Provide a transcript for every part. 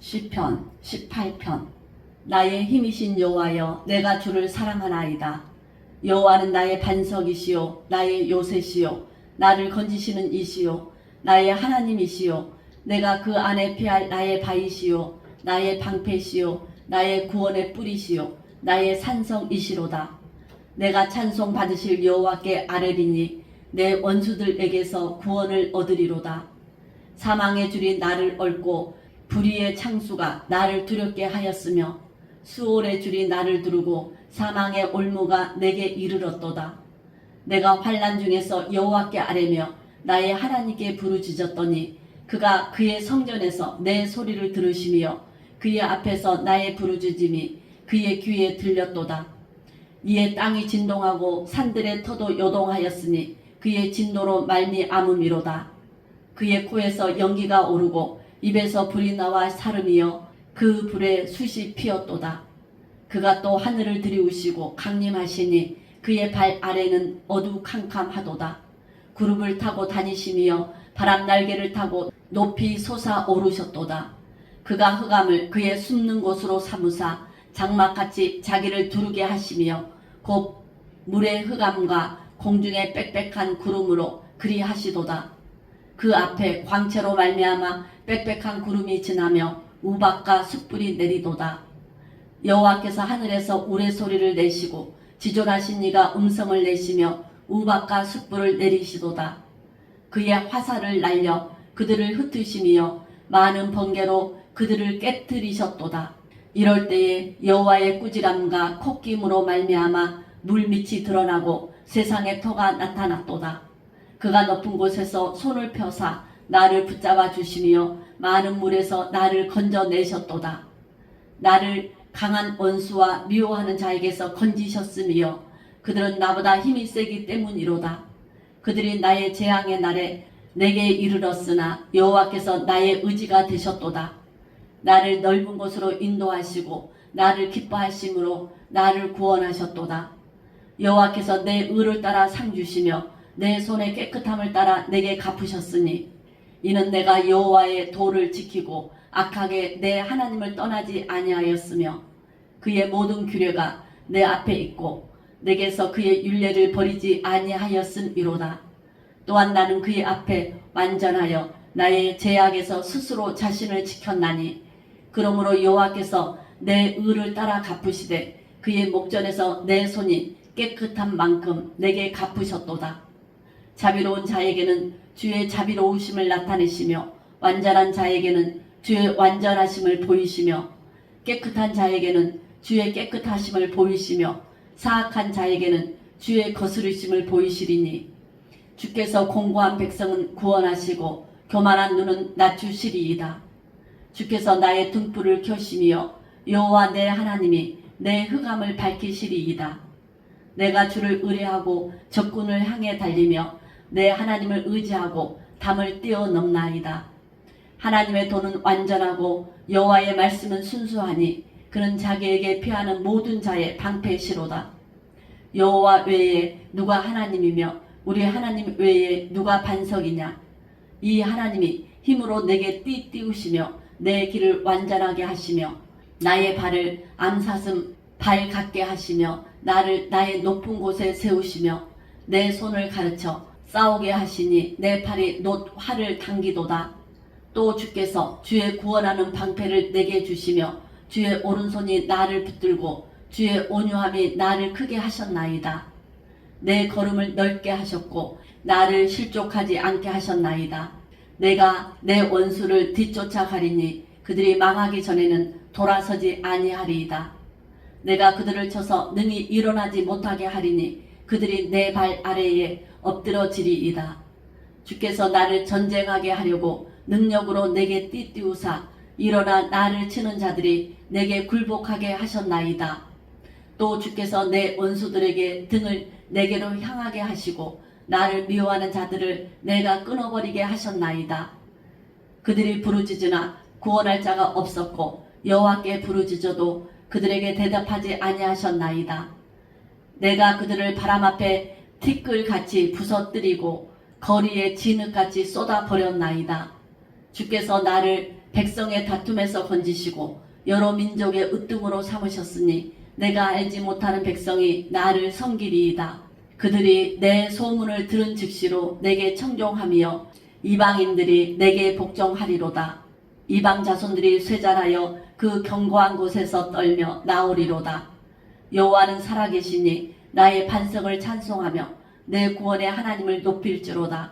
시편 18편. 나의 힘이신 여호와여, 내가 주를 사랑하나이다. 여호와는 나의 반석이시요 나의 요새시요 나를 건지시는 이시요 나의 하나님이시요 내가 그 안에 피할 나의 바위시요 나의 방패시요 나의 구원의 뿌리시요 나의 산성이시로다. 내가 찬송 받으실 여호와께 아뢰리니 내 원수들에게서 구원을 얻으리로다. 사망의 줄이 나를 얽고 불의의 창수가 나를 두렵게 하였으며 수월의 줄이 나를 두르고 사망의 올무가 내게 이르렀도다. 내가 환난 중에서 여호와께 아뢰며 나의 하나님께 부르짖었더니 그가 그의 성전에서 내 소리를 들으시며 그의 앞에서 나의 부르짖음이 그의 귀에 들렸도다. 이에 땅이 진동하고 산들의 터도 요동하였으니 그의 진노로 말미암음이로다. 그의 코에서 연기가 오르고 입에서 불이 나와 사름이여 그 불에 숯이 피었도다. 그가 또 하늘을 들이우시고 강림하시니 그의 발 아래는 어두캄캄하도다. 구름을 타고 다니시며 바람 날개를 타고 높이 솟아오르셨도다. 그가 흑암을 그의 숨는 곳으로 삼으사 장막같이 자기를 두르게 하시며 곧 물의 흑암과 공중의 빽빽한 구름으로 그리하시도다. 그 앞에 광채로 말미암아 빽빽한 구름이 지나며 우박과 숯불이 내리도다. 여호와께서 하늘에서 우레소리를 내시고 지존하신 이가 음성을 내시며 우박과 숯불을 내리시도다. 그의 화살을 날려 그들을 흩으시며 많은 번개로 그들을 깨뜨리셨도다. 이럴 때에 여호와의 꾸지람과 콧김으로 말미암아 물밑이 드러나고 세상의 터가 나타났도다. 그가 높은 곳에서 손을 펴사 나를 붙잡아 주시며 많은 물에서 나를 건져내셨도다. 나를 강한 원수와 미워하는 자에게서 건지셨으며 그들은 나보다 힘이 세기 때문이로다. 그들이 나의 재앙의 날에 내게 이르렀으나 여호와께서 나의 의지가 되셨도다. 나를 넓은 곳으로 인도하시고 나를 기뻐하심으로 나를 구원하셨도다. 여호와께서 내 의를 따라 상 주시며 내 손의 깨끗함을 따라 내게 갚으셨으니 이는 내가 여호와의 도를 지키고 악하게 내 하나님을 떠나지 아니하였으며 그의 모든 규례가 내 앞에 있고 내게서 그의 율례를 버리지 아니하였음이로다. 또한 나는 그의 앞에 완전하여 나의 죄악에서 스스로 자신을 지켰나니 그러므로 여호와께서 내 의를 따라 갚으시되 그의 목전에서 내 손이 깨끗한 만큼 내게 갚으셨도다. 자비로운 자에게는 주의 자비로우심을 나타내시며 완전한 자에게는 주의 완전하심을 보이시며 깨끗한 자에게는 주의 깨끗하심을 보이시며 사악한 자에게는 주의 거스르심을 보이시리니 주께서 공고한 백성은 구원하시고 교만한 눈은 낮추시리이다. 주께서 나의 등불을 켜시며 여호와 내 하나님이 내 흑암을 밝히시리이다. 내가 주를 의뢰하고 적군을 향해 달리며 내 하나님을 의지하고 담을 뛰어넘나이다. 하나님의 도는 완전하고 여호와의 말씀은 순수하니 그는 자기에게 피하는 모든 자의 방패시로다. 여호와 외에 누가 하나님이며 우리 하나님 외에 누가 반석이냐. 이 하나님이 힘으로 내게 띠띠우시며 내 길을 완전하게 하시며 나의 발을 암사슴 발 같게 하시며 나를 나의 높은 곳에 세우시며 내 손을 가르쳐 싸우게 하시니 내 팔이 놋 활을 당기도다. 또 주께서 주의 구원하는 방패를 내게 주시며 주의 오른손이 나를 붙들고 주의 온유함이 나를 크게 하셨나이다. 내 걸음을 넓게 하셨고 나를 실족하지 않게 하셨나이다. 내가 내 원수를 뒤쫓아 가리니 그들이 망하기 전에는 돌아서지 아니하리이다. 내가 그들을 쳐서 능히 일어나지 못하게 하리니 그들이 내 발 아래에 엎드러지리이다. 주께서 나를 전쟁하게 하려고 능력으로 내게 띠띠우사 일어나 나를 치는 자들이 내게 굴복하게 하셨나이다. 또 주께서 내 원수들에게 등을 내게로 향하게 하시고 나를 미워하는 자들을 내가 끊어버리게 하셨나이다. 그들이 부르짖으나 구원할 자가 없었고 여호와께 부르짖어도 그들에게 대답하지 아니하셨나이다. 내가 그들을 바람 앞에 티끌같이 부서뜨리고 거리에 진흙같이 쏟아버렸나이다. 주께서 나를 백성의 다툼에서 건지시고 여러 민족의 으뜸으로 삼으셨으니 내가 알지 못하는 백성이 나를 섬기리이다. 그들이 내 소문을 들은 즉시로 내게 청종하며 이방인들이 내게 복종하리로다. 이방 자손들이 쇠잔하여 그 견고한 곳에서 떨며 나오리로다. 여호와는 살아계시니 나의 반석을 찬송하며 내 구원의 하나님을 높일지로다.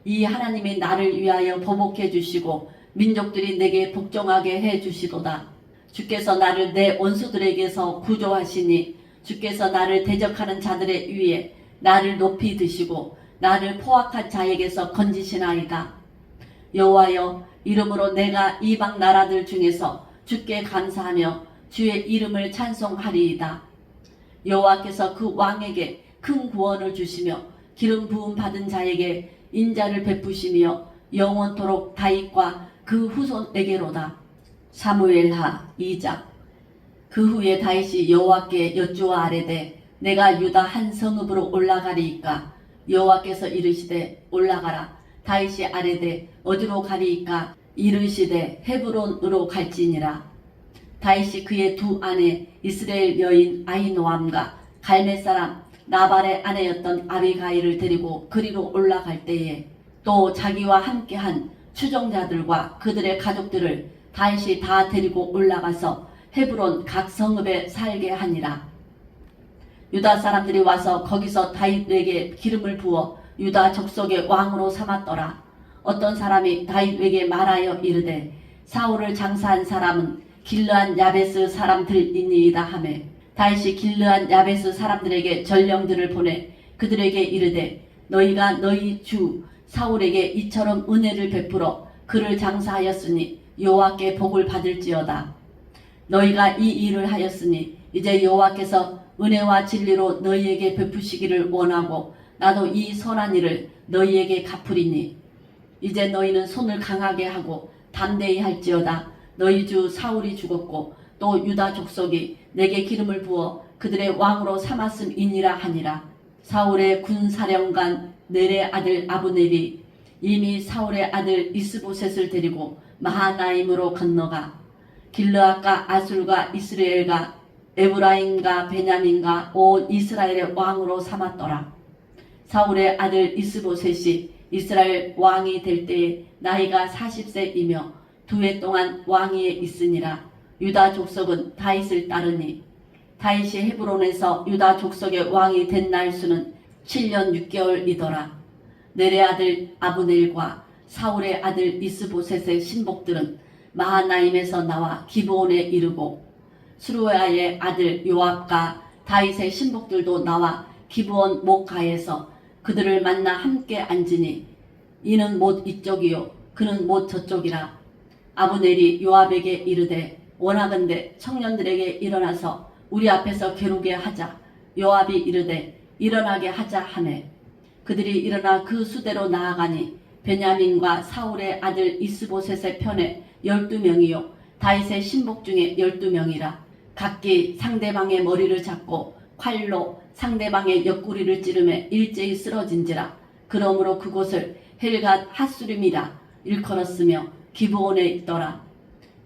이 하나님이 나를 위하여 보복해 주시고 민족들이 내게 복종하게 해 주시도다. 주께서 나를 내 원수들에게서 구조하시니 주께서 나를 대적하는 자들의 위에 나를 높이 드시고 나를 포악한 자에게서 건지시나이다. 여호와여, 이름으로 내가 이방 나라들 중에서 주께 감사하며 주의 이름을 찬송하리이다. 여호와께서 그 왕에게 큰 구원을 주시며 기름 부음 받은 자에게 인자를 베푸시며 영원토록 다윗과 그 후손에게로다. 사무엘하 2장. 그 후에 다윗이 여호와께 여쭈어 아뢰되 내가 유다 한 성읍으로 올라가리이까? 여호와께서 이르시되 올라가라. 다윗이 아뢰되 어디로 가리이까? 이르시되 헤브론으로 갈지니라. 다윗이 그의 두 아내 이스라엘 여인 아히노암과 갈멜 사람 나발의 아내였던 아비가일을 데리고 그리로 올라갈 때에 또 자기와 함께한 추종자들과 그들의 가족들을 다윗이 다 데리고 올라가서 헤브론 각 성읍에 살게 하니라. 유다 사람들이 와서 거기서 다윗에게 기름을 부어 유다 족속의 왕으로 삼았더라. 어떤 사람이 다윗에게 말하여 이르되 사울을 장사한 사람은 길르한 야베스 사람들이니이다 하매 다윗이 길르한 야베스 사람들에게 전령들을 보내 그들에게 이르되 너희가 너희 주 사울에게 이처럼 은혜를 베풀어 그를 장사하였으니 여호와께 복을 받을지어다. 너희가 이 일을 하였으니 이제 여호와께서 은혜와 진리로 너희에게 베푸시기를 원하고 나도 이 선한 일을 너희에게 갚으리니 이제 너희는 손을 강하게 하고 담대히 할지어다. 너희 주 사울이 죽었고 또 유다 족속이 내게 기름을 부어 그들의 왕으로 삼았음이니라 하니라. 사울의 군사령관 넬의 아들 아브넬이 이미 사울의 아들 이스보셋을 데리고 마하나임으로 건너가 길르앗과 아술과 이스라엘과 에브라임과 베냐민과 온 이스라엘의 왕으로 삼았더라. 사울의 아들 이스보셋이 이스라엘 왕이 될 때에 나이가 40세이며 2해 동안 왕위에 있으니라. 유다 족속은 다윗을 따르니 다윗이 헤브론에서 유다 족속의 왕이 된 날 수는 7년 6개월이더라. 넬의 아들 아브넬과 사울의 아들 이스보셋의 신복들은 마하나임에서 나와 기브온에 이르고 수루야의 아들 요압과 다윗의 신복들도 나와 기브온 목가에서 그들을 만나 함께 앉으니 이는 못 이쪽이요 그는 못 저쪽이라. 아브넬이 요압에게 이르되 원하건대 청년들에게 일어나서 우리 앞에서 겨루게 하자. 요압이 이르되 일어나게 하자 하매 그들이 일어나 그 수대로 나아가니 베냐민과 사울의 아들 이스보셋의 편에 12명이요 다윗의 신복 중에 12명이라. 각기 상대방의 머리를 잡고 칼로 상대방의 옆구리를 찌르매 일제히 쓰러진지라. 그러므로 그곳을 헬갓 핫수림이라 일컬었으며 기브온에 있더라.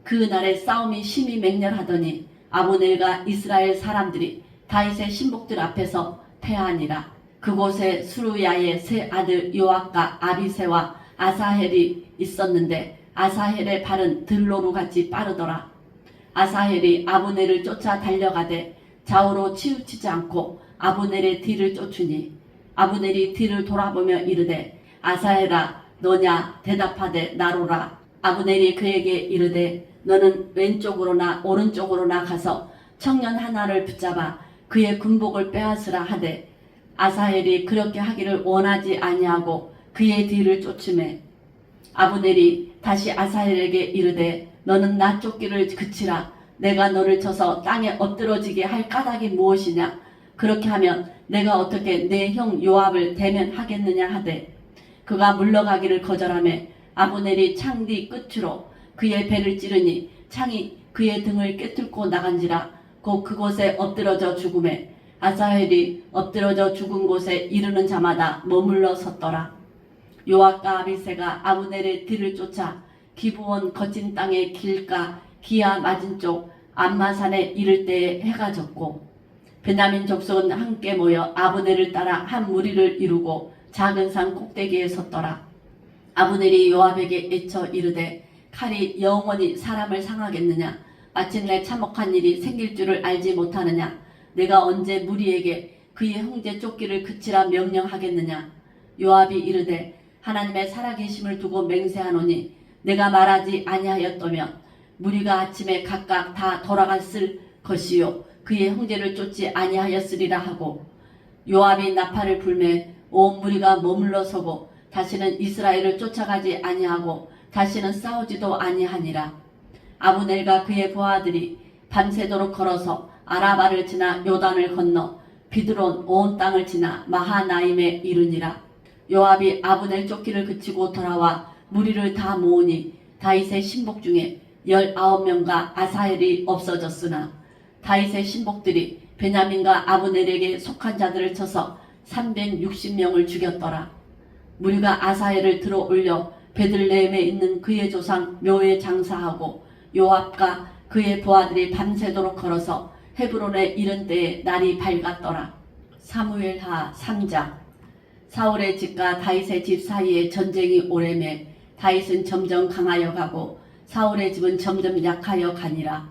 그 날에 싸움이 심히 맹렬하더니 아브넬과 이스라엘 사람들이 다윗의 신복들 앞에서 패하니라. 그곳에 수루야의 세 아들 요압과 아비새와 아사헬이 있었는데 아사헬의 발은 들로루 같이 빠르더라. 아사헬이 아브넬을 쫓아 달려가되 좌우로 치우치지 않고 아브넬의 뒤를 쫓으니 아브넬이 뒤를 돌아보며 이르되 아사헬아 너냐 대답하되 나로라. 아브넬이 그에게 이르되 너는 왼쪽으로나 오른쪽으로나 가서 청년 하나를 붙잡아 그의 군복을 빼앗으라 하되 아사헬이 그렇게 하기를 원하지 아니하고 그의 뒤를 쫓으매 아브넬이 다시 아사헬에게 이르되 너는 나 쫓기를 그치라. 내가 너를 쳐서 땅에 엎드러지게 할 까닭이 무엇이냐? 그렇게 하면 내가 어떻게 내 형 요압을 대면하겠느냐 하되 그가 물러가기를 거절하며 아브넬이 창 뒤 끝으로 그의 배를 찌르니 창이 그의 등을 꿰뚫고 나간지라. 곧 그곳에 엎드러져 죽음에 아사헬이 엎드러져 죽은 곳에 이르는 자마다 머물러 섰더라. 요압과 아비새가 아브넬의 뒤를 쫓아 기브온 거친 땅의 길가 기아 맞은쪽 암마산에 이를 때에 해가 졌고 베냐민 족속은 함께 모여 아브넬을 따라 한 무리를 이루고 작은 산 꼭대기에 섰더라. 아브넬이 요압에게 애쳐 이르되 칼이 영원히 사람을 상하겠느냐? 마침내 참혹한 일이 생길 줄을 알지 못하느냐? 내가 언제 무리에게 그의 형제 쫓기를 그치라 명령하겠느냐? 요압이 이르되 하나님의 살아계심을 두고 맹세하노니 내가 말하지 아니하였다면 무리가 아침에 각각 다 돌아갔을 것이요 그의 형제를 쫓지 아니하였으리라 하고 요압이 나팔을 불매 온 무리가 머물러 서고 다시는 이스라엘을 쫓아가지 아니하고 다시는 싸우지도 아니하니라. 아브넬과 그의 부하들이 밤새도록 걸어서 아라바를 지나 요단을 건너 비드론 온 땅을 지나 마하나임에 이르니라. 요압이 아브넬 쫓기를 그치고 돌아와 무리를 다 모으니 다윗의 신복 중에 19명과 아사헬이 없어졌으나 다윗의 신복들이 베냐민과 아브넬에게 속한 자들을 쳐서 360명을 죽였더라. 무리가 아사헬을 들어 올려 베들레헴에 있는 그의 조상 묘에 장사하고 요압과 그의 부하들이 밤새도록 걸어서 헤브론에 이른 때에 날이 밝았더라. 사무엘하 3장. 사울의 집과 다윗의 집 사이에 전쟁이 오래매 다윗은 점점 강하여 가고 사울의 집은 점점 약하여 가니라.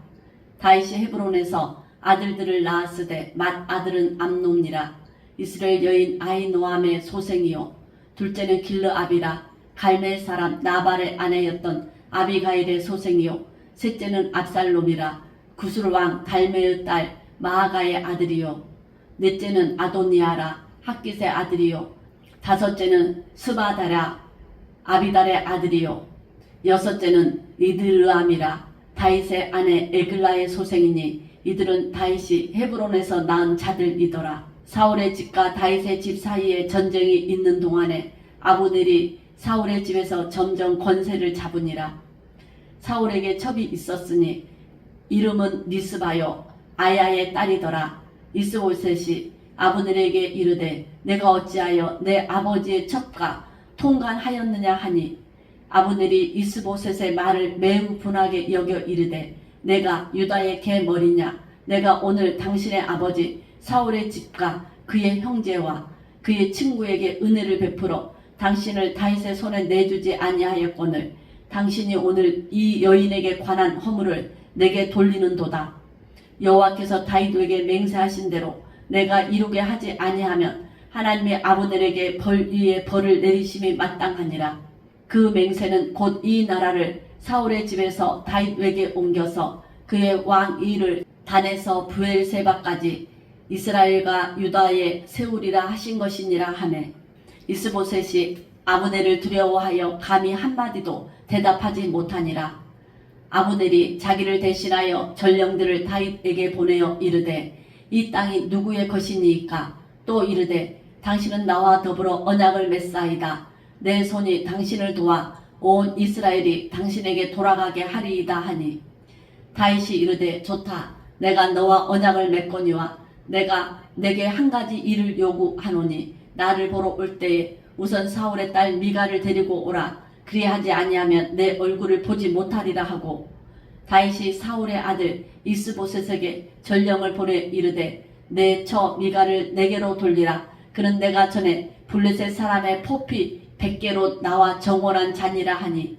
다윗이 헤브론에서 아들들을 낳았으되 맏 아들은 암논이라. 이스라엘 여인 아히노암의 소생이요 둘째는 길르압이라. 갈멜 사람 나발의 아내였던 아비가일의 소생이요 셋째는 압살롬이라. 구술 왕 달메의 딸 마아가의 아들이요 넷째는 아도니아라. 학깃의 아들이요 다섯째는 스바다라 아비달의 아들이요 여섯째는 이드르암이라. 다윗의 아내 에글라의 소생이니 이들은 다윗이 헤브론에서 낳은 자들이더라. 사울의 집과 다윗의 집 사이에 전쟁이 있는 동안에 아브넬이 사울의 집에서 점점 권세를 잡으니라. 사울에게 첩이 있었으니 이름은 리스바요 아야의 딸이더라. 이스보셋이 아브넬에게 이르되 내가 어찌하여 내 아버지의 첩과 통관하였느냐 하니 아브넬이 이스보셋의 말을 매우 분하게 여겨 이르되 내가 유다의 개머리냐? 내가 오늘 당신의 아버지 사울의 집과 그의 형제와 그의 친구에게 은혜를 베풀어 당신을 다윗의 손에 내주지 아니하였거늘 당신이 오늘 이 여인에게 관한 허물을 내게 돌리는도다. 여호와께서 다윗에게 맹세하신 대로 내가 이루게 하지 아니하면 하나님의 아브넬에게 벌 위에 벌을 내리심이 마땅하니라. 그 맹세는 곧 이 나라를 사울의 집에서 다윗에게 옮겨서 그의 왕위를 단에서 브엘세바까지 이스라엘과 유다에 세우리라 하신 것이니라 하네. 이스보셋이 아브넬을 두려워하여 감히 한마디도 대답하지 못하니라. 아브넬이 자기를 대신하여 전령들을 다윗에게 보내어 이르되 이 땅이 누구의 것이니이까? 또 이르되 당신은 나와 더불어 언약을 맺사이다. 내 손이 당신을 도와 온 이스라엘이 당신에게 돌아가게 하리이다 하니 다윗이 이르되 좋다. 내가 너와 언약을 맺거니와 내가 내게 한 가지 일을 요구하노니 나를 보러 올 때에 우선 사울의 딸 미가를 데리고 오라. 그리하지 아니하면 내 얼굴을 보지 못하리라 하고 다윗이 사울의 아들 이스보셋에게 전령을 보내 이르되 내 처 미가를 내게로 돌리라. 그는 내가 전에 블레셋 사람의 포피 100개로 나와 정원한 자니라 하니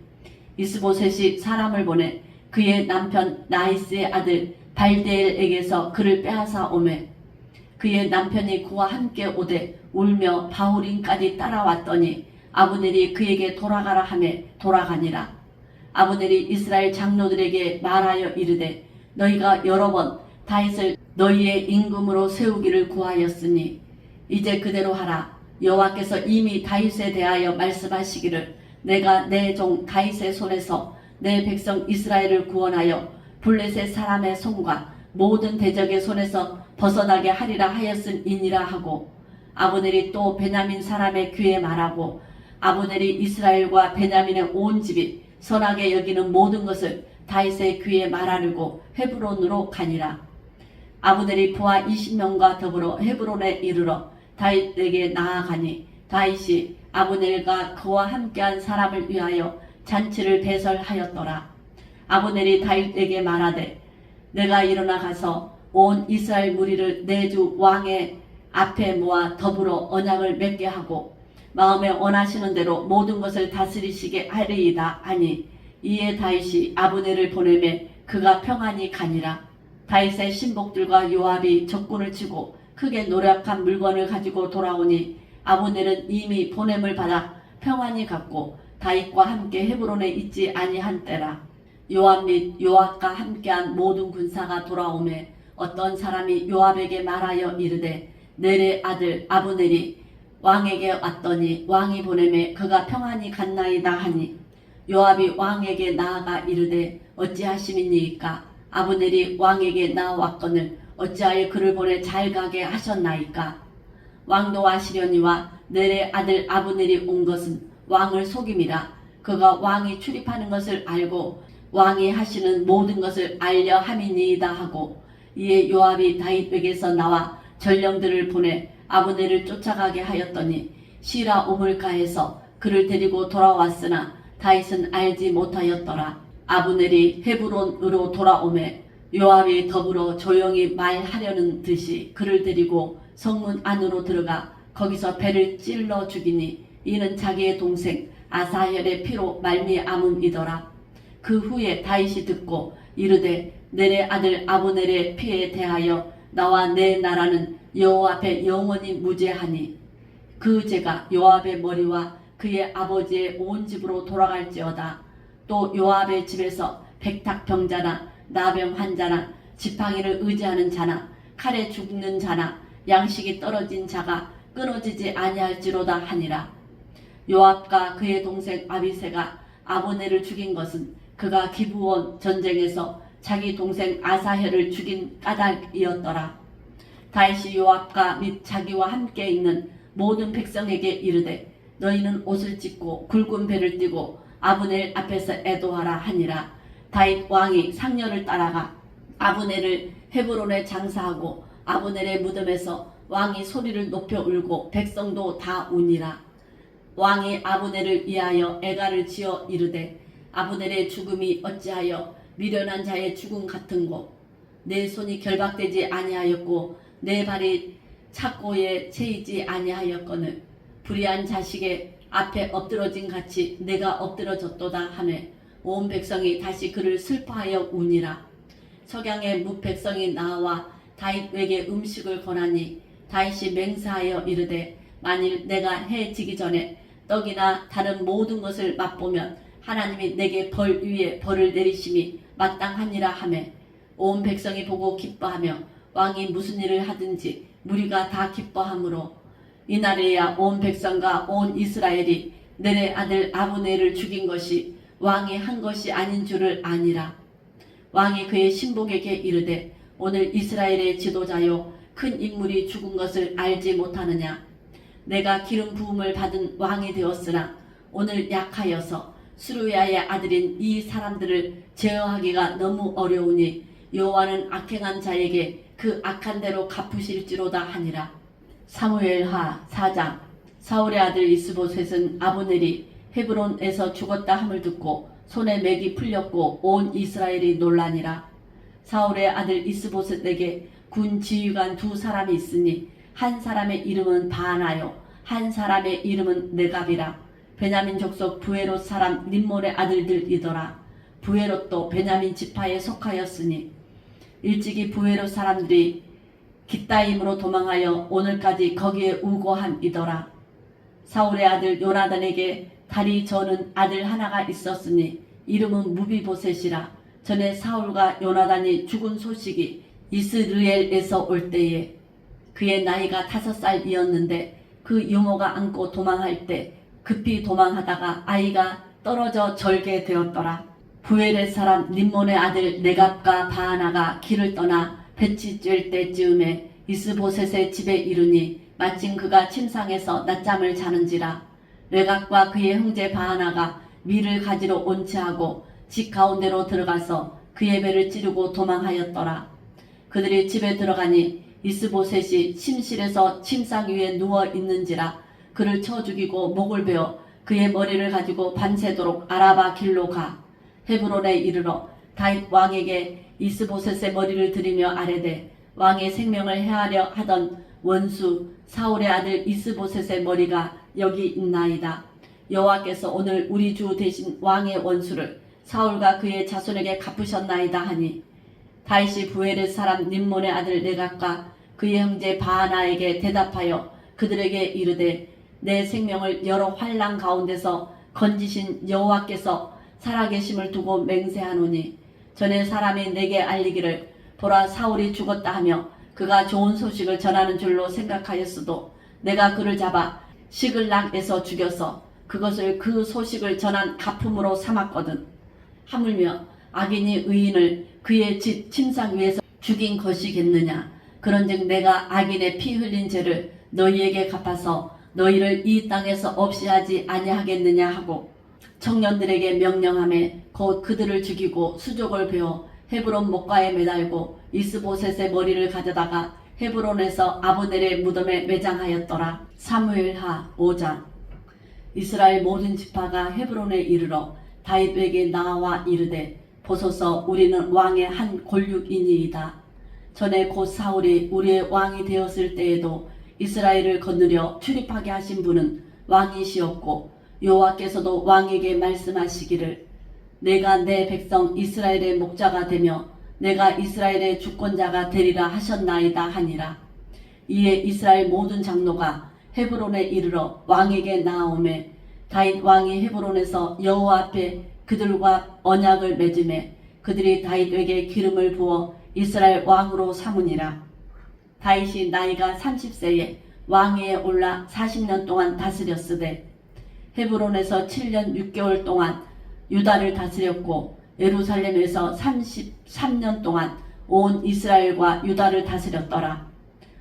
이스보셋이 사람을 보내 그의 남편 나이스의 아들 발데엘에게서 그를 빼앗아 오매 그의 남편이 그와 함께 오되 울며 바후림까지 따라왔더니 아브넬이 그에게 돌아가라 하매 돌아가니라. 아브넬이 이스라엘 장로들에게 말하여 이르되 너희가 여러 번 다윗을 너희의 임금으로 세우기를 구하였으니 이제 그대로 하라. 여호와께서 이미 다윗에 대하여 말씀하시기를 내가 내 종 다윗의 손에서 내 백성 이스라엘을 구원하여 블레셋 사람의 손과 모든 대적의 손에서 벗어나게 하리라 하였음이니라 하고 아브넬이 또 베냐민 사람의 귀에 말하고 아브넬이 이스라엘과 베냐민의 온 집이 선하게 여기는 모든 것을 다윗의 귀에 말하려고 헤브론으로 가니라. 아브넬이 부하 20명과 더불어 헤브론에 이르러 다윗에게 나아가니 다윗이 아브넬과 그와 함께한 사람을 위하여 잔치를 배설하였더라. 아브넬이 다윗에게 말하되 내가 일어나 가서 온 이스라엘 무리를 내 주 왕의 앞에 모아 더불어 언약을 맺게 하고 마음에 원하시는 대로 모든 것을 다스리시게 하리이다 하니 이에 다윗이 아브넬을 보내매 그가 평안히 가니라. 다윗의 신복들과 요압이 적군을 치고 크게 노력한 물건을 가지고 돌아오니 아브넬은 이미 보냄을 받아 평안히 갔고 다윗과 함께 헤브론에 있지 아니한 때라. 요압 및 요압과 함께한 모든 군사가 돌아오매 어떤 사람이 요압에게 말하여 이르되 넬의 아들 아브넬이 왕에게 왔더니 왕이 보내매 그가 평안히 갔나이다 하니 요압이 왕에게 나아가 이르되 어찌하심이니이까? 아브넬이 왕에게 나아왔거늘 어찌하여 그를 보내 잘 가게 하셨나이까? 왕도 아시려니와 넬의 아들 아브넬이 온 것은 왕을 속임이라. 그가 왕이 출입하는 것을 알고 왕이 하시는 모든 것을 알려 함이니이다 하고 이에 요압이 다윗에게서 나와 전령들을 보내 아브넬을 쫓아가게 하였더니 시라 오물가에서 그를 데리고 돌아왔으나 다윗은 알지 못하였더라. 아브넬이 헤브론으로 돌아오매 요압이 더불어 조용히 말하려는 듯이 그를 데리고 성문 안으로 들어가 거기서 배를 찔러 죽이니 이는 자기의 동생 아사헬의 피로 말미암음이더라. 그 후에 다윗이 듣고 이르되 넬의 아들 아브넬의 피에 대하여 나와 내 나라는 여호와 앞에 영원히 무죄하니 그 죄가 요압의 머리와 그의 아버지의 온 집으로 돌아갈지어다. 또 요압의 집에서 백탁병자나 나병 환자나 지팡이를 의지하는 자나 칼에 죽는 자나 양식이 떨어진 자가 끊어지지 아니할지로다 하니라. 요압과 그의 동생 아비새가 아브넬을 죽인 것은 그가 기브온 전쟁에서 자기 동생 아사헬을 죽인 까닭이었더라. 다윗이 요압과 및 자기와 함께 있는 모든 백성에게 이르되 너희는 옷을 찢고 굵은 배를 띠고 아브넬 앞에서 애도하라 하니라. 다윗 왕이 상녀를 따라가 아브넬을 헤브론에 장사하고 아브넬의 무덤에서 왕이 소리를 높여 울고 백성도 다 우니라. 왕이 아브넬을 위하여 애가를 지어 이르되 아브넬의 죽음이 어찌하여 미련한 자의 죽음 같은고? 내 손이 결박되지 아니하였고 내 발이 착고에 채이지 아니하였거늘 불의한 자식의 앞에 엎드러진 같이 내가 엎드러졌도다 하매 온 백성이 다시 그를 슬퍼하여 우니라. 석양의 뭇백성이 나와 다윗에게 음식을 권하니 다윗이 맹세하여 이르되 만일 내가 해 지기 전에 떡이나 다른 모든 것을 맛보면 하나님이 내게 벌 위에 벌을 내리심이 마땅하니라 하매 온 백성이 보고 기뻐하며 왕이 무슨 일을 하든지 무리가 다 기뻐하므로 이날에야 온 백성과 온 이스라엘이 넬의 아들 아브넬을 죽인 것이 왕이 한 것이 아닌 줄을 아니라. 왕이 그의 신복에게 이르되 오늘 이스라엘의 지도자요 큰 인물이 죽은 것을 알지 못하느냐? 내가 기름 부음을 받은 왕이 되었으나 오늘 약하여서 수루야의 아들인 이 사람들을 제어하기가 너무 어려우니 여호와는 악행한 자에게 그 악한 대로 갚으실지로다 하니라. 사무엘하 4장. 사울의 아들 이스보셋은 아브넬이 헤브론에서 죽었다 함을 듣고 손에 맥이 풀렸고 온 이스라엘이 놀라니라. 사울의 아들 이스보셋에게 군 지휘관 두 사람이 있으니 한 사람의 이름은 바하나요 한 사람의 이름은 네갑이라. 베냐민 족속 부에롯 사람 림몬의 아들들이더라. 부에롯도 베냐민 지파에 속하였으니 일찍이 부에롯 사람들이 깃다임으로 도망하여 오늘까지 거기에 우거함이더라. 사울의 아들 요나단에게 다리 저는 아들 하나가 있었으니 이름은 무비보셋이라. 전에 사울과 요나단이 죽은 소식이 이스르엘에서 올 때에 그의 나이가 5살이었는데 그 유모가 안고 도망할 때 급히 도망하다가 아이가 떨어져 절게 되었더라. 부에렛 사람 림몬의 아들 네갑과 바하나가 길을 떠나 볕이 쬐을 때쯤에 이스보셋의 집에 이르니 마침 그가 침상에서 낮잠을 자는지라. 네갑과 그의 형제 바하나가 밀을 가지러 온치하고 집 가운데로 들어가서 그의 배를 찌르고 도망하였더라. 그들이 집에 들어가니 이스보셋이 침실에서 침상 위에 누워 있는지라. 그를 쳐 죽이고 목을 베어 그의 머리를 가지고 밤새도록 아라바 길로 가 헤브론에 이르러 다윗 왕에게 이스보셋의 머리를 들이며 아뢰되 왕의 생명을 해하려 하던 원수 사울의 아들 이스보셋의 머리가 여기 있나이다. 여호와께서 오늘 우리 주 대신 왕의 원수를 사울과 그의 자손에게 갚으셨나이다 하니 다윗이 부에렛 사람 림몬의 아들 네각과 그의 형제 바하나에게 대답하여 그들에게 이르되 내 생명을 여러 환난 가운데서 건지신 여호와께서 살아계심을 두고 맹세하노니 전에 사람이 내게 알리기를 보라 사울이 죽었다 하며 그가 좋은 소식을 전하는 줄로 생각하였어도 내가 그를 잡아 시글락에서 죽여서 그것을 그 소식을 전한 가품으로 삼았거든. 하물며 악인이 의인을 그의 집 침상 위에서 죽인 것이겠느냐. 그런즉 내가 악인의 피 흘린 죄를 너희에게 갚아서 너희를 이 땅에서 없이 하지 아니하겠느냐 하고 청년들에게 명령하매 곧 그들을 죽이고 수족을 베어 헤브론 목가에 매달고 이스보셋의 머리를 가져다가 헤브론에서 아브넬의 무덤에 매장하였더라. 사무엘하 5장. 이스라엘 모든 지파가 헤브론에 이르러 다윗에게 나와 이르되 보소서 우리는 왕의 한 골육이니이다. 전에 곧 사울이 우리의 왕이 되었을 때에도 이스라엘을 거느려 출입하게 하신 분은 왕이시었고 여호와께서도 왕에게 말씀하시기를 내가 내 백성 이스라엘의 목자가 되며 내가 이스라엘의 주권자가 되리라 하셨나이다 하니라. 이에 이스라엘 모든 장로가 헤브론에 이르러 왕에게 나아오매 다윗 왕이 헤브론에서 여호와 앞에 그들과 언약을 맺음에 그들이 다윗에게 기름을 부어 이스라엘 왕으로 삼으니라. 다윗이 나이가 30세에 왕위에 올라 40년 동안 다스렸으되 헤브론에서 7년 6개월 동안 유다를 다스렸고 예루살렘에서 33년 동안 온 이스라엘과 유다를 다스렸더라.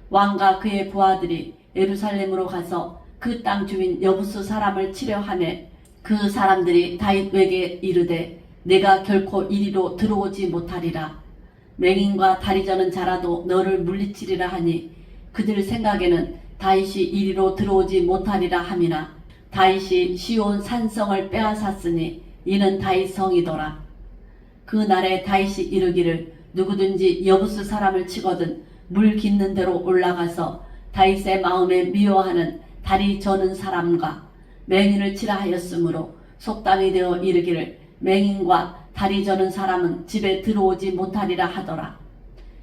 왕과 그의 부하들이 예루살렘으로 가서 그 땅 주민 여부스 사람을 치려 하매 그 사람들이 다윗에게 이르되 내가 결코 이리로 들어오지 못하리라. 맹인과 다리 저는 자라도 너를 물리치리라 하니 그들 생각에는 다윗이 이리로 들어오지 못하리라 함이나 다윗이 시온 산성을 빼앗았으니 이는 다윗 성이더라. 그 날에 다윗이 이르기를 누구든지 여부스 사람을 치거든 물 깃는 대로 올라가서 다윗의 마음에 미워하는 다리 저는 사람과 맹인을 치라 하였으므로 속담이 되어 이르기를 맹인과 다리 저는 사람은 집에 들어오지 못하리라 하더라.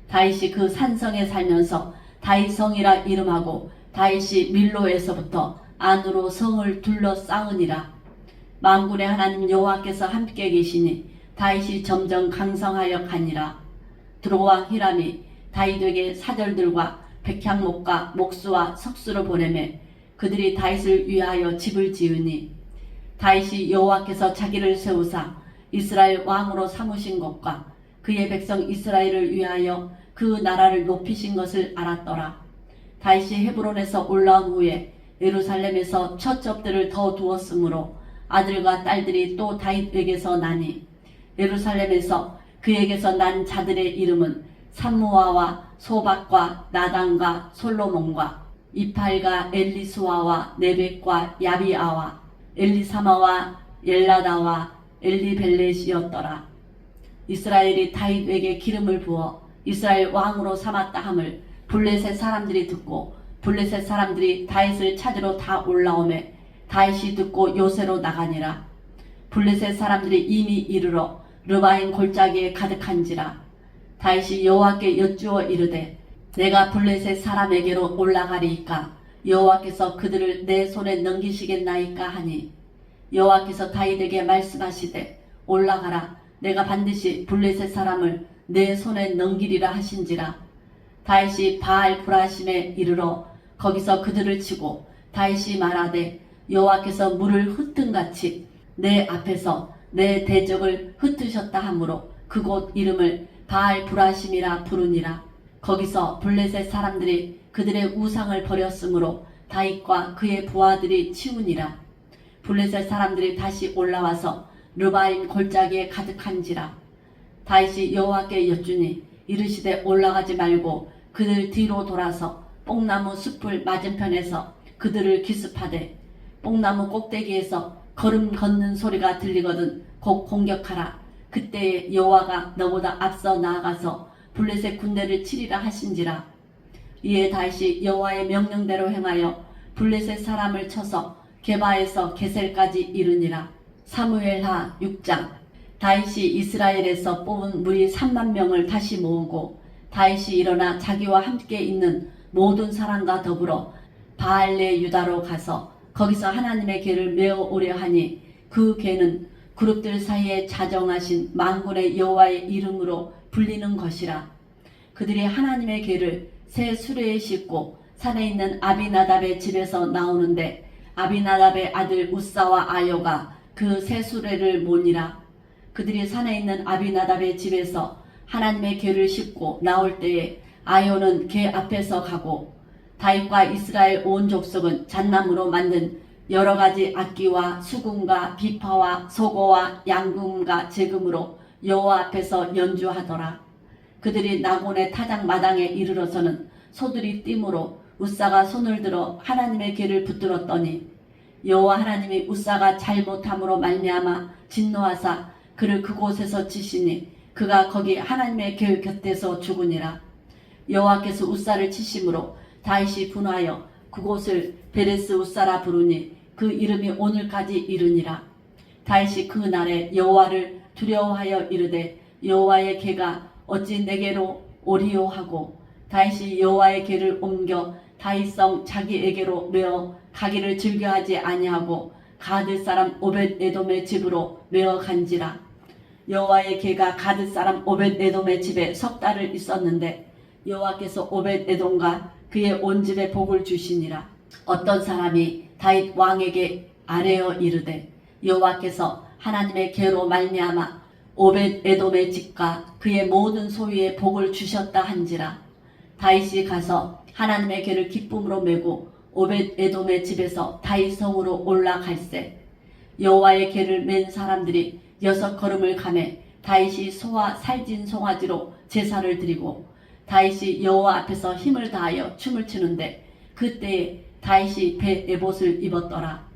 다윗이 그 산성에 살면서 다윗성이라 이름하고 다윗이 밀로에서부터 안으로 성을 둘러싸으니라. 만군의 하나님 여호와께서 함께 계시니 다윗이 점점 강성하여 가니라. 드로왕 히람이 다윗에게 사절들과 백향목과 목수와 석수를 보내매 그들이 다윗을 위하여 집을 지으니 다윗이 여호와께서 자기를 세우사 이스라엘 왕으로 삼으신 것과 그의 백성 이스라엘을 위하여 그 나라를 높이신 것을 알았더라. 다윗이 헤브론에서 올라온 후에 예루살렘에서 첫 접대를 더 두었으므로 아들과 딸들이 또 다윗에게서 나니 예루살렘에서 그에게서 난 자들의 이름은 삼무아와 소박과 나단과 솔로몬과 이팔과 엘리수아와 네벡과 야비아와 엘리사마와 엘라다와 엘리벨렛이었더라. 이스라엘이 다윗에게 기름을 부어 이스라엘 왕으로 삼았다 함을 블레셋 사람들이 듣고 블레셋 사람들이 다윗을 찾으러 다 올라오매 다윗이 듣고 요새로 나가니라. 블레셋 사람들이 이미 이르러 르바임 골짜기에 가득한지라. 다윗이 여호와께 여쭈어 이르되 내가 블레셋 사람에게로 올라가리이까 여호와께서 그들을 내 손에 넘기시겠나이까 하니 여호와께서 다윗에게 말씀하시되 올라가라. 내가 반드시 블레셋 사람을 내 손에 넘기리라 하신지라. 다윗이 바알 브라심에 이르러 거기서 그들을 치고 다윗이 말하되 여호와께서 물을 흩은같이 내 앞에서 내 대적을 흩으셨다 하므로 그곳 이름을 바알 브라심이라 부르니라. 거기서 블레셋 사람들이 그들의 우상을 버렸으므로 다윗과 그의 부하들이 치우니라. 블레셋 사람들이 다시 올라와서 르바임 골짜기에 가득한지라. 다윗이 여호와께 여쭈니 이르시되 올라가지 말고 그들 뒤로 돌아서 뽕나무 숲을 맞은편에서 그들을 기습하되 뽕나무 꼭대기에서 걸음 걷는 소리가 들리거든 곧 공격하라. 그때에 여호와가 너보다 앞서 나아가서 블레셋 군대를 치리라 하신지라. 이에 다시 여호와의 명령대로 행하여 블레셋 사람을 쳐서 게바에서 게셀까지 이르니라. 사무엘하 6장. 다윗이 이스라엘에서 뽑은 무리 3만 명을 다시 모으고 다윗이 일어나 자기와 함께 있는 모든 사람과 더불어 바알레 유다로 가서 거기서 하나님의 궤를 메어 오려 하니 그 궤는 그룹들 사이에 자정하신 만군의 여호와의 이름으로 불리는 것이라. 그들이 하나님의 궤를 새 수레에 싣고 산에 있는 아비나답의 집에서 나오는데 아비나답의 아들 우사와 아요가 그 새 수레를 모니라. 그들이 산에 있는 아비나답의 집에서 하나님의 궤를 싣고 나올 때에 아요는 궤 앞에서 가고 다윗과 이스라엘 온 족속은 잣나무로 만든 여러 가지 악기와 수금과 비파와 소고와 양금과 제금으로 여호와 앞에서 연주하더라. 그들이 나곤의 타작 마당에 이르러서는 소들이 띠므로 우사가 손을 들어 하나님의 궤를 붙들었더니 여호와 하나님이 우사가 잘못함으로 말미암아 진노하사 그를 그곳에서 치시니 그가 거기 하나님의 궤 곁에서 죽으니라. 여호와께서 우사를 치심으로 다윗이 분하여 그곳을 베레스 우사라 부르니 그 이름이 오늘까지 이르니라. 다윗이 그 날에 여호와를 두려워하여 이르되 여호와의 궤가 어찌 내게로 오리요 하고 다윗이 여호와의 궤를 옮겨 다윗성 자기에게로 메어 가기를 즐겨하지 아니하고 가드 사람 오벳 에돔의 집으로 메어 간지라. 여호와의 궤가 가드 사람 오벳 에돔의 집에 석 달을 있었는데 여호와께서 오벳 에돔과 그의 온 집에 복을 주시니라. 어떤 사람이 다윗 왕에게 아뢰어 이르되 여호와께서 하나님의 궤로 말미암아 오벳 에돔의 집과 그의 모든 소유에 복을 주셨다 한지라. 다윗이 가서 하나님의 궤를 기쁨으로 메고 오벳 에돔의 집에서 다윗 성으로 올라갈새 여호와의 궤를 맨 사람들이 6걸음을 가매 다윗이 소와 살진 송아지로 제사를 드리고 다윗이 여호와 앞에서 힘을 다하여 춤을 추는데 그때에 다윗이 배 에봇을 입었더라.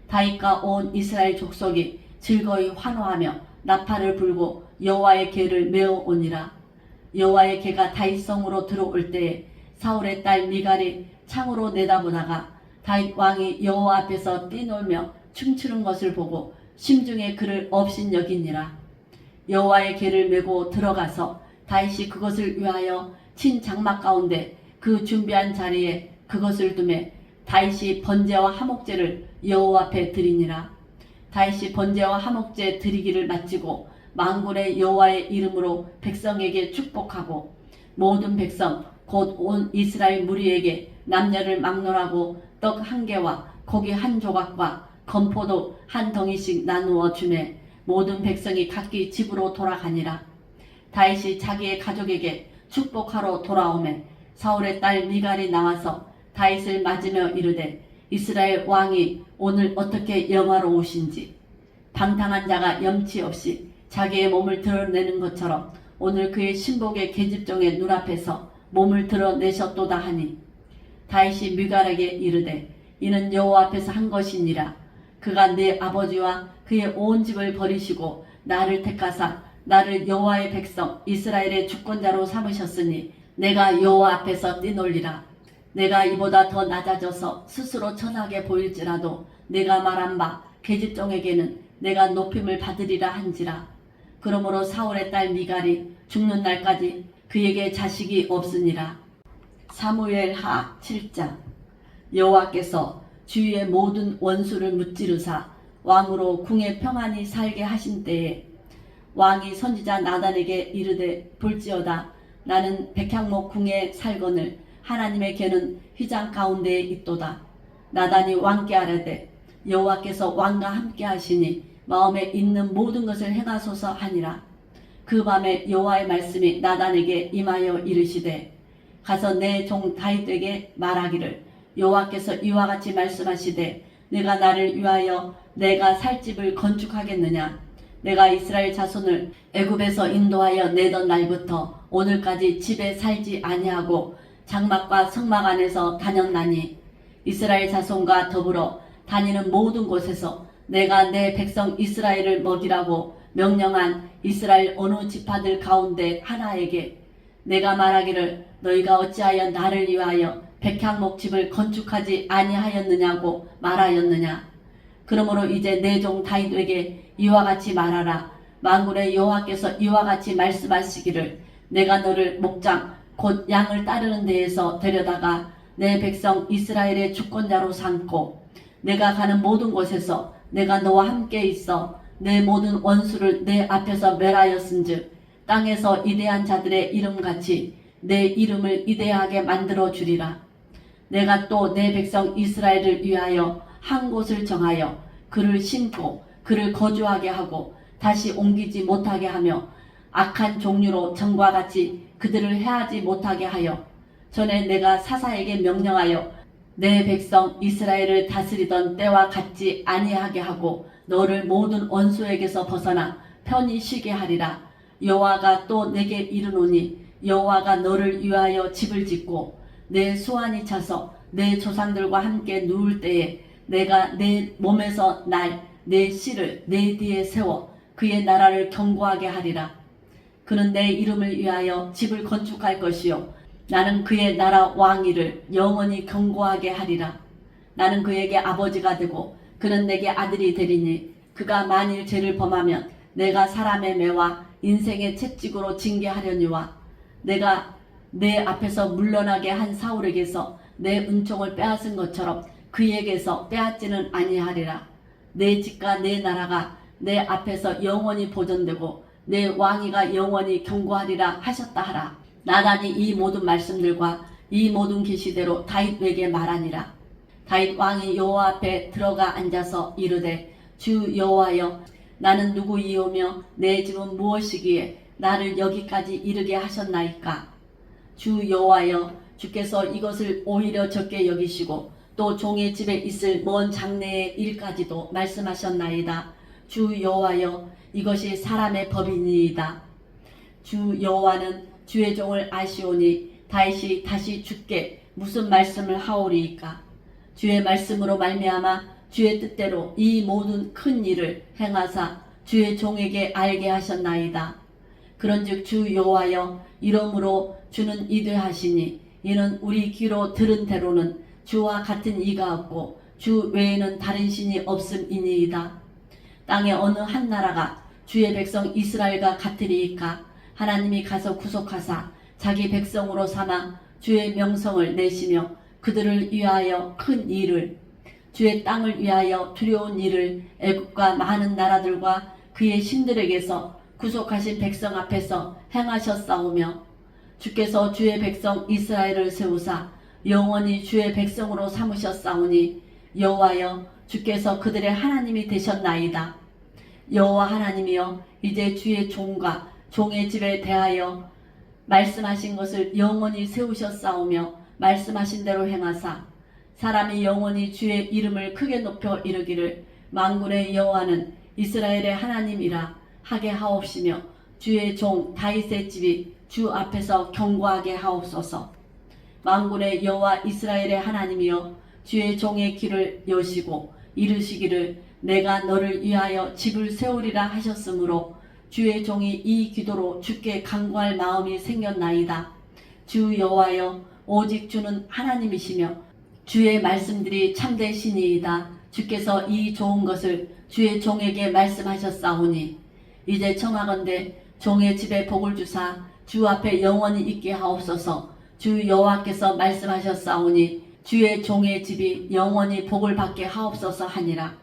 다윗과 온 이스라엘 족속이 즐거이 환호하며 나팔을 불고 여호와의 궤를 메어 오니라. 여호와의 궤가 다윗 성으로 들어올 때에 사울의 딸 미갈이 창으로 내다보다가 다윗 왕이 여호와 앞에서 뛰놀며 춤추는 것을 보고 심중에 그를 업신여기니라. 여호와의 궤를 메고 들어가서 다윗이 그것을 위하여 친 장막 가운데 그 준비한 자리에 그것을 두매 다윗이 번제와 화목제를 여호와 앞에 드리니라. 다윗이 번제와 화목제 드리기를 마치고 만군의 여호와의 이름으로 백성에게 축복하고 모든 백성 곧 온 이스라엘 무리에게 남녀를 막론하고 떡 한 개와 고기 한 조각과 건포도 한 덩이씩 나누어 주매 모든 백성이 각기 집으로 돌아가니라. 다윗이 자기의 가족에게 축복하러 돌아오매 사울의 딸 미갈이 나와서 다윗을 맞으며 이르되 이스라엘 왕이 오늘 어떻게 영화로우신지 방탕한 자가 염치 없이 자기의 몸을 드러내는 것처럼 오늘 그의 신복의 계집종의 눈앞에서 몸을 드러내셨도다 하니 다윗이 미갈에게 이르되 이는 여호와 앞에서 한 것이니라. 그가 내 아버지와 그의 온 집을 버리시고 나를 택하사 나를 여호와의 백성 이스라엘의 주권자로 삼으셨으니 내가 여호와 앞에서 뛰놀리라. 내가 이보다 더 낮아져서 스스로 천하게 보일지라도 내가 말한 바 계집종에게는 내가 높임을 받으리라 한지라. 그러므로 사울의 딸 미갈이 죽는 날까지 그에게 자식이 없으니라. 사무엘하 7장. 여호와께서 주위의 모든 원수를 무찌르사 왕으로 궁에 평안히 살게 하신 때에 왕이 선지자 나단에게 이르되 볼지어다 나는 백향목 궁에 살거늘 하나님의 궤는 휘장 가운데에 있도다. 나단이 왕께 아뢰되 여호와께서 왕과 함께 하시니 마음에 있는 모든 것을 행하소서 하니라. 그 밤에 여호와의 말씀이 나단에게 임하여 이르시되 가서 내 종 다윗에게 말하기를 여호와께서 이와 같이 말씀하시되 내가 나를 위하여 내가 살 집을 건축하겠느냐. 내가 이스라엘 자손을 애굽에서 인도하여 내던 날부터 오늘까지 집에 살지 아니하고 장막과 성막 안에서 다녔나니 이스라엘 자손과 더불어 다니는 모든 곳에서 내가 내 백성 이스라엘을 먹이라고 명령한 이스라엘 어느 지파들 가운데 하나에게 내가 말하기를 너희가 어찌하여 나를 위하여 백향목 집을 건축하지 아니하였느냐고 말하였느냐. 그러므로 이제 내 종 다윗에게 이와 같이 말하라. 만군의 여호와께서 이와 같이 말씀하시기를 내가 너를 목장 곧 양을 따르는 데에서 데려다가 내 백성 이스라엘의 주권자로 삼고 내가 가는 모든 곳에서 내가 너와 함께 있어 내 모든 원수를 내 앞에서 멸하였은즉 땅에서 이대한 자들의 이름같이 내 이름을 이대하게 만들어 주리라. 내가 또 내 백성 이스라엘을 위하여 한 곳을 정하여 그를 심고 그를 거주하게 하고 다시 옮기지 못하게 하며 악한 종류로 전과 같이 그들을 해하지 못하게 하여 전에 내가 사사에게 명령하여 내 백성 이스라엘을 다스리던 때와 같지 아니하게 하고 너를 모든 원수에게서 벗어나 편히 쉬게 하리라. 여호와가 또 내게 이르노니 여호와가 너를 위하여 집을 짓고 내 수완이 차서 내 조상들과 함께 누울 때에 내가 내 몸에서 날 내 씨를 내 뒤에 세워 그의 나라를 견고하게 하리라. 그는 내 이름을 위하여 집을 건축할 것이요 나는 그의 나라 왕위를 영원히 견고하게 하리라. 나는 그에게 아버지가 되고 그는 내게 아들이 되리니 그가 만일 죄를 범하면 내가 사람의 매와 인생의 채찍으로 징계하려니와 내가 내 앞에서 물러나게 한 사울에게서 내 은총을 빼앗은 것처럼 그에게서 빼앗지는 아니하리라. 내 집과 내 나라가 내 앞에서 영원히 보존되고 내 왕위가 영원히 견고하리라 하셨다 하라. 나단이 이 모든 말씀들과 이 모든 계시대로 다윗에게 말하니라. 다윗 왕이 여호와 앞에 들어가 앉아서 이르되 주 여호와여 나는 누구이오며 내 집은 무엇이기에 나를 여기까지 이르게 하셨나이까. 주 여호와여 주께서 이것을 오히려 적게 여기시고 또 종의 집에 있을 먼 장래의 일까지도 말씀하셨나이다. 주 여호와여 이것이 사람의 법이니이다. 주 여호와는 주의 종을 아시오니 다윗이 다시 주께 무슨 말씀을 하오리이까. 주의 말씀으로 말미암아 주의 뜻대로 이 모든 큰 일을 행하사 주의 종에게 알게 하셨나이다. 그런즉 주 여호와여 이러므로 주는 이되하시니 이는 우리 귀로 들은 대로는 주와 같은 이가 없고 주 외에는 다른 신이 없음이니이다. 땅의 어느 한 나라가 주의 백성 이스라엘과 같으리이까. 하나님이 가서 구속하사 자기 백성으로 삼아 주의 명성을 내시며 그들을 위하여 큰 일을 주의 땅을 위하여 두려운 일을 애국과 많은 나라들과 그의 신들에게서 구속하신 백성 앞에서 행하셨사오며 주께서 주의 백성 이스라엘을 세우사 영원히 주의 백성으로 삼으셨사오니 여호와여 주께서 그들의 하나님이 되셨나이다. 여호와 하나님이여 이제 주의 종과 종의 집에 대하여 말씀하신 것을 영원히 세우셨사오며 말씀하신 대로 행하사 사람이 영원히 주의 이름을 크게 높여 이르기를 만군의 여호와는 이스라엘의 하나님이라 하게 하옵시며 주의 종 다윗의 집이 주 앞에서 견고하게 하옵소서. 만군의 여호와 이스라엘의 하나님이여 주의 종의 귀를 여시고 이르시기를 내가 너를 위하여 집을 세우리라 하셨으므로 주의 종이 이 기도로 주께 간구할 마음이 생겼나이다. 주 여호와여 오직 주는 하나님이시며 주의 말씀들이 참되시니이다. 주께서 이 좋은 것을 주의 종에게 말씀하셨사오니 이제 청하건대 종의 집에 복을 주사 주 앞에 영원히 있게 하옵소서. 주 여호와께서 말씀하셨사오니 주의 종의 집이 영원히 복을 받게 하옵소서 하니라.